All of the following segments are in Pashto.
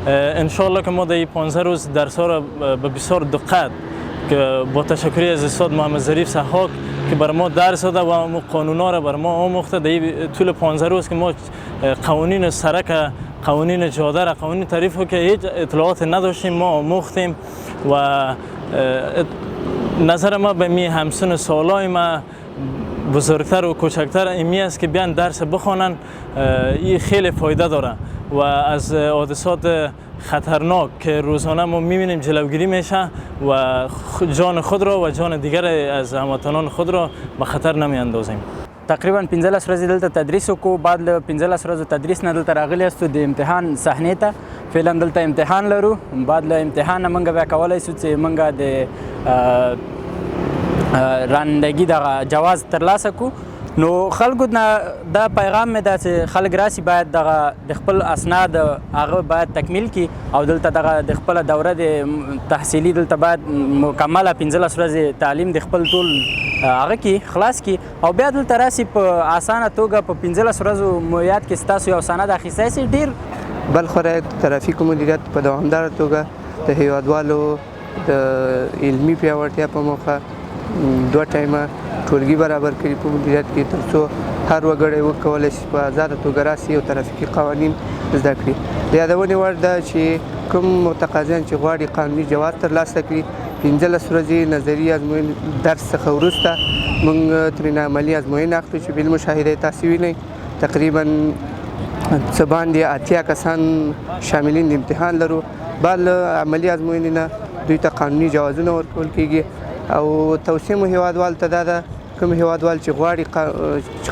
انشاءالله که ما در این 15 روز درس‌ها را به بسیار دقت که با تشکری از استاد محمد ظریف سحاک که بر ما درس داده و قانونا را بر ما آموخته در طول 15 روز که ما قوانین سرک، قوانین جاده را، قوانین تعریف که هیچ اطلاعات نداشتیم ما آموختیم و نظر ما به می همسن سالای ما بزرگتر و کوچکتر ایمی است که بیان درس بخوانن. این خیلی فایده داره و از حادثات خطرناک که روزانه ما میبینیم جلوگیری میشه و جان خود را و جان دیگر از هموطنان خود را به خطر نمیاندازیم. تقریبا 15 ورځې دلته تدریس وکړو. بعد له 15 ورځو تدریس نه دلته راغلي یاستو د امتحان صحنې ته. فعلا دلته امتحان لرو. بعد له امتحان نه موږ بیا کولی شو چې موږ د رانندګي دغه جواز ترلاسه کړو. نو خلکو نه دا پیغام مې دا چې خلک راسي باید دغه د خپل اسناد هغه باید تکمیل کړي او دلته دغه د خپله دوره د تحصیلي دلته باید مکمله 15 ورځې تعلیم د خپل ټول هغه کې خلاص کړي او بیا دلته راسي په اسانه توګه په 15 ورځو مویات کې ستاسو یو سند اخیستی سي. ډېر بلخ ولایت ترافیکو مدیریت په دوامداره توګه د هیوادوالو د علمي پیاوړتیا په موخه 2 ټایمه ټولګي برابر کړي په مدیریت کې تر څو هر وګړی وکولی شي په ازاده توګه راسي او ترافیکي قوانین زده کړي. د یادونې وړ ده چې کوم متقاضیان چې غواړي قانوني جواز ترلاسه کړي 15 ورځې نظري ازموینې درس څخه وروسته موږ ترېنه عملي ازموینه اخلو چې بالمشاهده تاسې وینئ تقریبا څه باندې 80 کسان شاملین د امتحان لرو. بعد له عملي ازموینې نه دوی ته قانوني جوازونه ورکول کېږي او توصیه مو هیوادوال ته دا ده کوم هیوادوال چې غواړي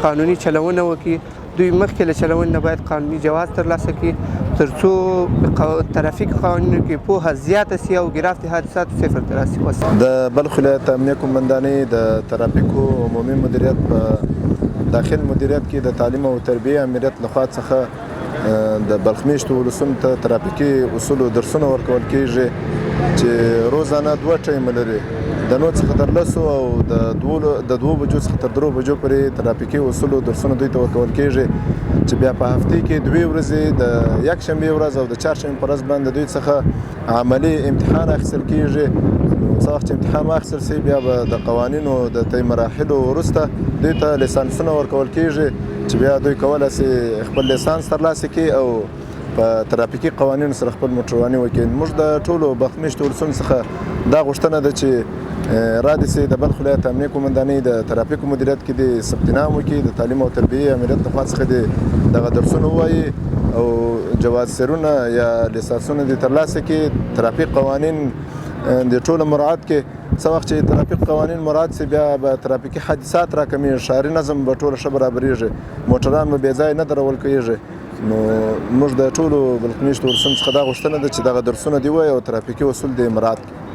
قانوني چلونه وکړي دوی مخکې له چلونې نه باید قانوني جواز ترلاسه کړي تر څو ترافیک قوانینو کې پوهه زیاته سي او ګرافت حادثات صفر ته راسي. د بلخ ولایت امنیه قومندانۍ د ترافیکو عمومي مدیریت په داخل مدیریت کې د تعلیم او تربیې امریت لخوا څخه د بلخ میشتو ولسونو ته ترافیکي اصولو درسونه ورکول کېږي چې روزانه 2 ټایمه لري. د 9 څخه تر 10 او د 2 بجو څخه تر 3 بجو پورې ترافیکي اصولو درسونه دوی ته ورکول کېږي چې بیا په هفتې کې 2 ورځې د یکشنبې ورځ او د چهارشنبې په ورځ باندې دوی څخه عملي امتحان اخیستل کېږي. څه وخت چې امتحان واخیستل سي بیا به د قوانینو د طی مراحلو وروسته دوی ته لیسانسونه ورکول کېږي چې بیا دوی کولی سي خپل لیسانس ترلاسه کړي او په ترافیکي قوانینو سره خپل موټرواني وکړي. موږ د ټولو بلخ میشتو ولسونو څخه دا غوښتنه ده چې را دې سي د بلخ ولایت امنیه قومندانۍ د ترافیکو مدیریت کې د ثبت نام وکړي د تعلیم او تربیې امریت لخوا څخه دغه درسونه ووایي او جواز سیرونه یا لیسانسونه دې ترلاسه کړي. ترافیک قوانین د ټولو مراعات کړي. څه وخت چې ترافیک قوانین مراعات سي بیا به ترافیکي حادثات راکمیږي. ښاري نظم به ټوله ښه برابریږي. موټران به بې ځایه نه درول کېږي. نو موږ د ټولو بلخ میشتو ولسونو څخه دا غوښتنه ده چې دغه درسونه دې ووایي او ترافیکي اصول دې مراعات کړي.